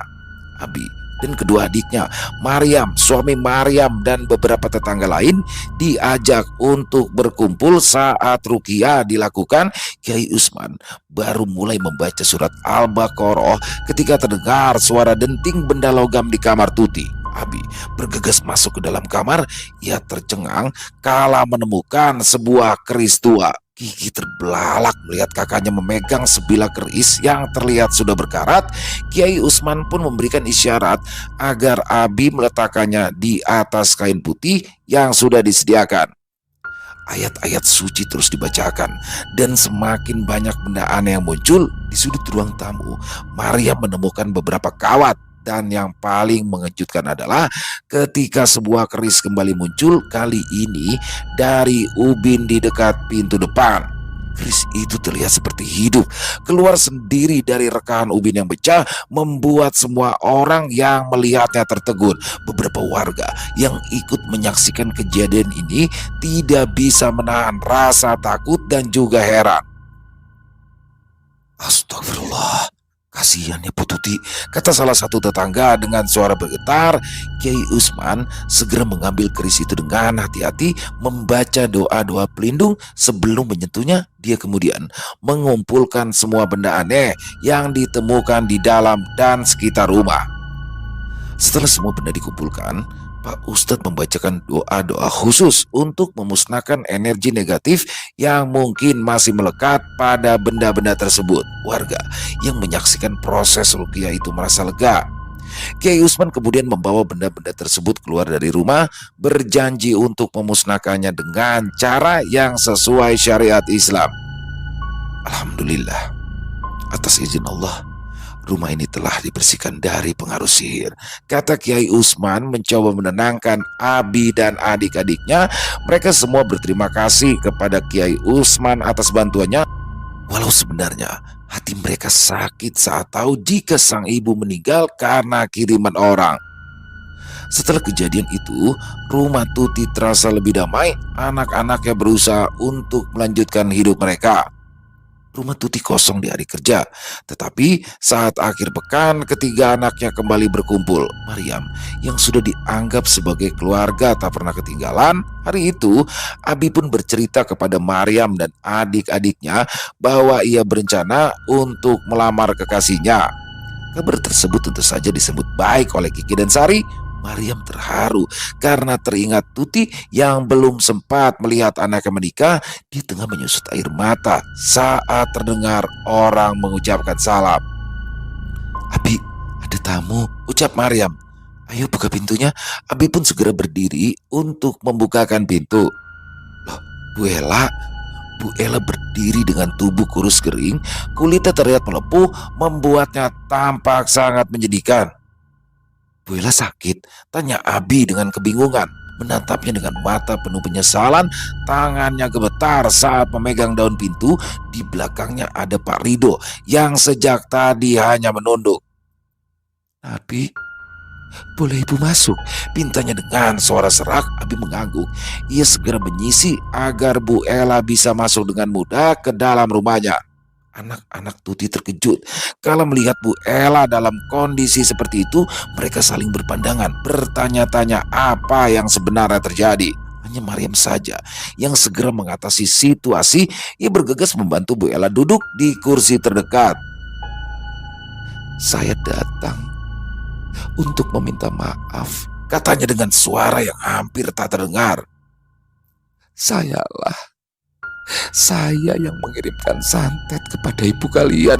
Abi dan kedua adiknya, Maryam, suami Maryam, dan beberapa tetangga lain diajak untuk berkumpul saat ruqyah dilakukan. Kiai Usman baru mulai membaca surat Al-Baqarah ketika terdengar suara denting benda logam di kamar Tuti. Abi bergegas masuk ke dalam kamar. Ia tercengang kala menemukan sebuah keris tua. Kiki terbelalak melihat kakaknya memegang sebilah keris yang terlihat sudah berkarat. Kiai Usman pun memberikan isyarat agar Abi meletakkannya di atas kain putih yang sudah disediakan. Ayat-ayat suci terus dibacakan dan semakin banyak benda aneh yang muncul. Di sudut ruang tamu, Maria menemukan beberapa kawat. Dan yang paling mengejutkan adalah ketika sebuah keris kembali muncul, kali ini dari ubin di dekat pintu depan. Keris itu terlihat seperti hidup, keluar sendiri dari rekahan ubin yang pecah, membuat semua orang yang melihatnya tertegun. Beberapa warga yang ikut menyaksikan kejadian ini tidak bisa menahan rasa takut dan juga heran. "Astagfirullah, kasihan ya Pututi," kata salah satu tetangga dengan suara bergetar. Kiai Usman segera mengambil keris itu dengan hati-hati, membaca doa-doa pelindung sebelum menyentuhnya. Dia kemudian mengumpulkan semua benda aneh yang ditemukan di dalam dan sekitar rumah. Setelah semua benda dikumpulkan, Pak Ustadz membacakan doa-doa khusus untuk memusnahkan energi negatif yang mungkin masih melekat pada benda-benda tersebut. Warga yang menyaksikan proses ruqyah itu merasa lega. Kiai Usman kemudian membawa benda-benda tersebut keluar dari rumah, berjanji untuk memusnahkannya dengan cara yang sesuai syariat Islam. Alhamdulillah, atas izin Allah, rumah ini telah dibersihkan dari pengaruh sihir, kata Kiai Usman mencoba menenangkan Abi dan adik-adiknya. Mereka semua berterima kasih kepada Kiai Usman atas bantuannya, walau sebenarnya hati mereka sakit saat tahu jika sang ibu meninggal karena kiriman orang. Setelah kejadian itu, rumah Tuti terasa lebih damai. Anak-anaknya berusaha untuk melanjutkan hidup mereka. Rumah Tuti kosong di hari kerja, tetapi saat akhir pekan ketiga anaknya kembali berkumpul. Maryam yang sudah dianggap sebagai keluarga tak pernah ketinggalan. Hari itu Abi pun bercerita kepada Maryam dan adik-adiknya bahwa ia berencana untuk melamar kekasihnya. Kabar tersebut tentu saja disebut baik oleh Kiki dan Sari. Maryam terharu karena teringat Tuti yang belum sempat melihat anaknya menikah. Dia tengah menyusut air mata saat terdengar orang mengucapkan salam. "Abi, ada tamu," ucap Maryam. "Ayo buka pintunya." Abi pun segera berdiri untuk membukakan pintu. Loh, Bu Ella. Bu Ella berdiri dengan tubuh kurus kering, kulitnya terlihat melepuh, membuatnya tampak sangat menyedihkan. "Bu Ella sakit?" tanya Abi dengan kebingungan, menatapnya dengan mata penuh penyesalan. Tangannya gemetar saat memegang daun pintu. Di belakangnya ada Pak Rido yang sejak tadi hanya menunduk. "Abi, "Boleh ibu masuk?" Pintanya dengan suara serak. Abi mengangguk. Ia segera menyisi agar Bu Ella bisa masuk dengan mudah ke dalam rumahnya. Anak-anak Tuti terkejut. Kalau melihat Bu Ella dalam kondisi seperti itu, mereka saling berpandangan, bertanya-tanya apa yang sebenarnya terjadi. Hanya Mariam saja yang segera mengatasi situasi. Ia bergegas membantu Bu Ella duduk di kursi terdekat. "Saya datang untuk meminta maaf," katanya dengan suara yang hampir tak terdengar. Saya yang mengirimkan santet kepada ibu kalian."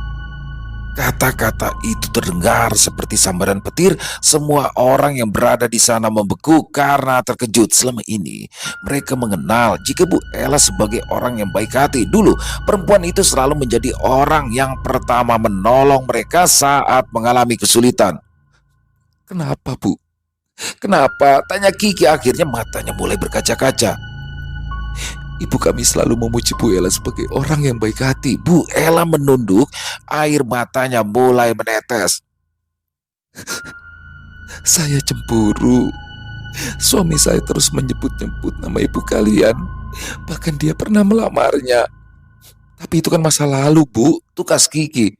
Kata-kata itu terdengar seperti sambaran petir. Semua orang yang berada di sana membeku karena terkejut. Selama ini mereka mengenal jika Bu Ella sebagai orang yang baik hati. Dulu perempuan itu selalu menjadi orang yang pertama menolong mereka saat mengalami kesulitan. "Kenapa, Bu? Kenapa?" tanya Kiki. Akhirnya matanya mulai berkaca-kaca. "Ibu kami selalu memuji Bu Ella sebagai orang yang baik hati." Bu Ella menunduk, air matanya mulai menetes. "Saya cemburu. Suami saya terus menyebut-nyebut nama ibu kalian. Bahkan dia pernah melamarnya. Tapi itu kan masa lalu, Bu," tukas Kiki.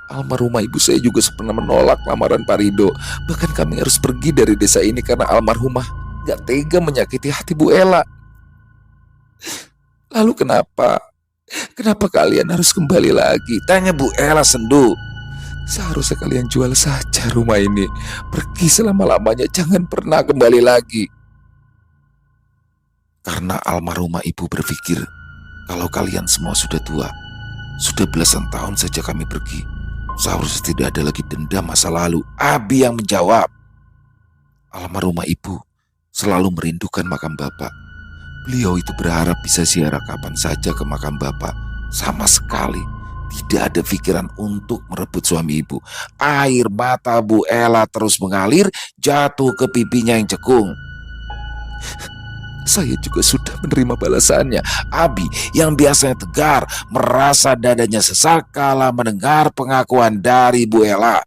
"Almarhumah ibu saya juga pernah menolak lamaran Pak Rido. Bahkan kami harus pergi dari desa ini karena almarhumah gak tega menyakiti hati Bu Ella. Lalu kenapa? Kenapa kalian harus kembali lagi?" tanya Bu Ella sendu. "Seharusnya kalian jual saja rumah ini. Pergi selama-lamanya, jangan pernah kembali lagi." "Karena almarhumah ibu berpikir kalau kalian semua sudah tua. Sudah belasan tahun sejak kami pergi. Seharusnya tidak ada lagi dendam masa lalu," Abi yang menjawab. "Almarhumah ibu selalu merindukan makam bapak. Beliau itu berharap bisa ziarah kapan saja ke makam bapak. Sama sekali tidak ada pikiran untuk merebut suami ibu." Air mata Bu Ella terus mengalir, jatuh ke pipinya yang cekung. "Saya juga sudah menerima balasannya." Abi yang biasanya tegar merasa dadanya sesak kala mendengar pengakuan dari Bu Ella.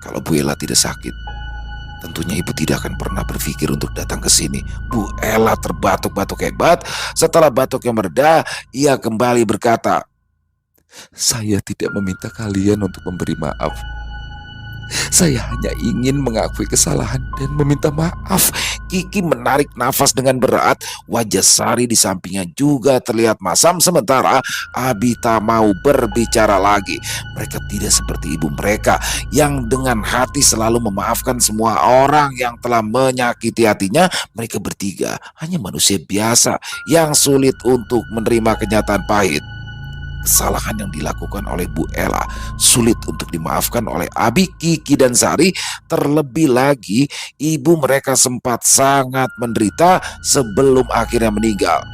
"Kalau Bu Ella tidak sakit, tentunya ibu tidak akan pernah berpikir untuk datang ke sini." Bu Ella terbatuk-batuk hebat. Setelah batuknya mereda, ia kembali berkata, "Saya tidak meminta kalian untuk memberi maaf. Saya hanya ingin mengakui kesalahan dan meminta maaf." Kiki menarik nafas dengan berat. Wajah Sari di sampingnya juga terlihat masam. Sementara Abi tak mau berbicara lagi. Mereka tidak seperti ibu mereka yang dengan hati selalu memaafkan semua orang yang telah menyakiti hatinya. Mereka bertiga hanya manusia biasa yang sulit untuk menerima kenyataan pahit. Kesalahan yang dilakukan oleh Bu Ella sulit untuk dimaafkan oleh Abi, Kiki, dan Sari. Terlebih lagi, ibu mereka sempat sangat menderita sebelum akhirnya meninggal.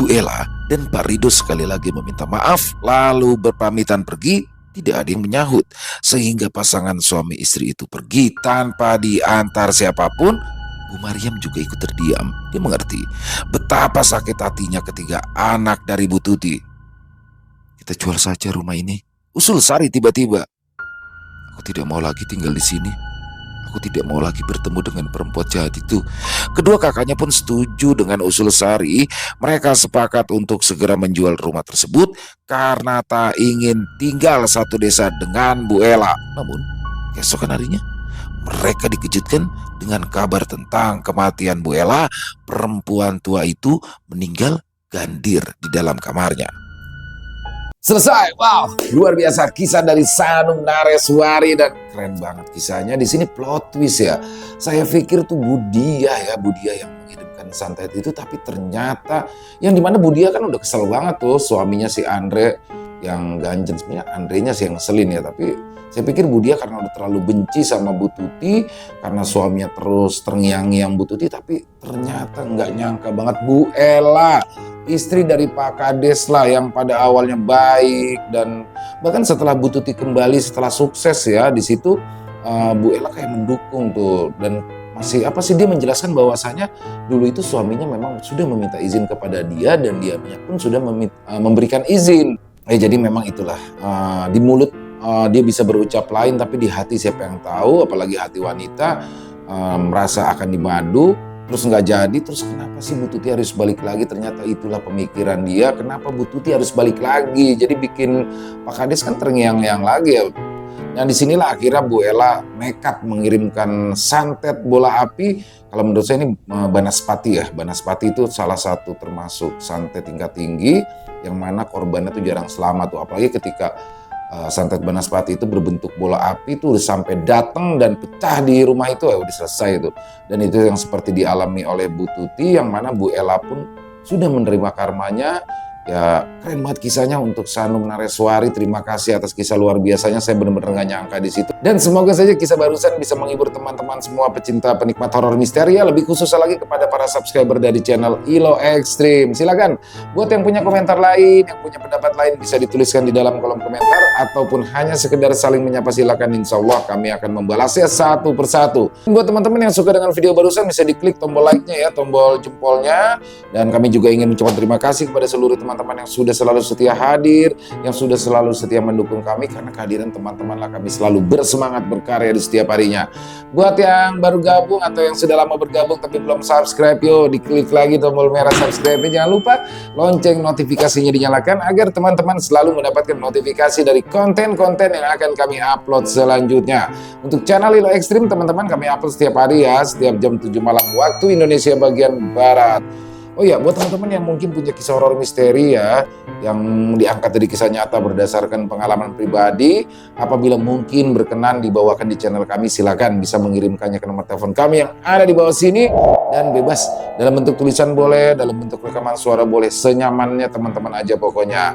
Bu Ella dan Pak Rido sekali lagi meminta maaf, lalu berpamitan pergi. Tidak ada yang menyahut, sehingga pasangan suami istri itu pergi tanpa diantar siapapun. Bu Mariam juga ikut terdiam. Dia mengerti betapa sakit hatinya ketika anak dari Bu Tuti. "Kita jual saja rumah ini," usul Sari tiba-tiba. "Aku tidak mau lagi tinggal di sini. Aku tidak mau lagi bertemu dengan perempuan jahat itu." Kedua kakaknya pun setuju dengan usul Sari. Mereka sepakat untuk segera menjual rumah tersebut karena tak ingin tinggal satu desa dengan Bu Ella. Namun, keesokan harinya mereka dikejutkan dengan kabar tentang kematian Bu Ella. Perempuan tua itu meninggal gandir di dalam kamarnya. Selesai. Wow, luar biasa kisah dari Sanung Nareswari dan keren banget kisahnya. Di sini plot twist ya. Saya pikir tuh Budia yang menghidupkan santet itu, tapi ternyata yang dimana Budia kan udah kesel banget tuh suaminya si Andre yang ganjen. Sebenarnya Andrenya sih yang ngeselin ya, tapi saya pikir Budia karena udah terlalu benci sama Bu Tuti karena suaminya terus terngiang-ngiang Bu Tuti, tapi ternyata nggak nyangka banget Bu Ella, istri dari Pak Kades lah yang pada awalnya baik, dan bahkan setelah Bu Tuti kembali setelah sukses ya di situ Bu Ella kayak mendukung tuh, dan masih dia menjelaskan bahwasanya dulu itu suaminya memang sudah meminta izin kepada dia dan dia pun sudah memberikan izin. Jadi memang itulah di mulut dia bisa berucap lain, tapi di hati siapa yang tahu, apalagi hati wanita, merasa akan dimadu, terus nggak jadi, terus kenapa sih Bu Tuti harus balik lagi? Ternyata itulah pemikiran dia, kenapa Bu Tuti harus balik lagi? Jadi bikin Pak Kades kan terngiang-ngiang lagi ya. Dan disinilah akhirnya Bu Ella nekat mengirimkan santet bola api. Kalau menurut saya ini Banaspati ya. Banaspati itu salah satu termasuk santet tingkat tinggi yang mana korbannya tuh jarang selamat tuh. Apalagi ketika santet Banaspati itu berbentuk bola api tuh udah sampai datang dan pecah di rumah itu ya udah selesai itu. Dan itu yang seperti dialami oleh Bu Tuti, yang mana Bu Ella pun sudah menerima karmanya. Ya keren banget kisahnya untuk Sanum Nareswari. Terima kasih atas kisah luar biasanya. Saya benar-benar gak nyangka di situ. Dan semoga saja kisah barusan bisa menghibur teman-teman semua pecinta penikmat horor misteri ya. Lebih khusus lagi kepada para subscriber dari channel Ilo Extreme. Silakan buat yang punya komentar lain, yang punya pendapat lain bisa dituliskan di dalam kolom komentar, ataupun hanya sekedar saling menyapa, silakan. Insya Allah kami akan membalasnya satu persatu. Buat teman-teman yang suka dengan video barusan bisa diklik tombol like-nya ya, tombol jempolnya. Dan kami juga ingin mengucapkan terima kasih kepada seluruh teman-teman yang sudah selalu setia hadir, yang sudah selalu setia mendukung kami, karena kehadiran teman-teman lah kami selalu bersemangat berkarya di setiap harinya. Buat yang baru gabung atau yang sudah lama bergabung tapi belum subscribe, yuk diklik lagi tombol merah subscribe-nya. Jangan lupa lonceng notifikasinya dinyalakan agar teman-teman selalu mendapatkan notifikasi dari konten-konten yang akan kami upload selanjutnya. Untuk channel Ilo Extreme teman-teman kami upload setiap hari ya, setiap jam 7 malam waktu Indonesia bagian Barat. Oh ya, buat teman-teman yang mungkin punya kisah horor misteri ya, yang diangkat dari kisah nyata berdasarkan pengalaman pribadi, apabila mungkin berkenan dibawakan di channel kami, silakan bisa mengirimkannya ke nomor telepon kami yang ada di bawah sini, dan bebas dalam bentuk tulisan boleh, dalam bentuk rekaman suara boleh, senyamannya teman-teman aja pokoknya.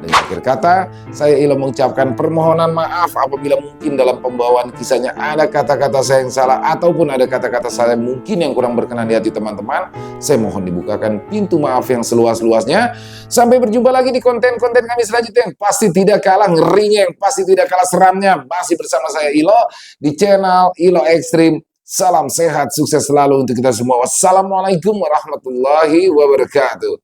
Dan akhir kata, saya Ilo mengucapkan permohonan maaf apabila mungkin dalam pembawaan kisahnya ada kata-kata saya yang salah, ataupun ada kata-kata saya mungkin yang kurang berkenan di hati teman-teman. Saya mohon dibukakan pintu maaf yang seluas-luasnya. Sampai berjumpa lagi di konten-konten kami selanjutnya yang pasti tidak kalah ngerinya, yang pasti tidak kalah seramnya. Masih bersama saya Ilo di channel Ilo Extreme. Salam sehat, sukses selalu untuk kita semua. Wassalamualaikum warahmatullahi wabarakatuh.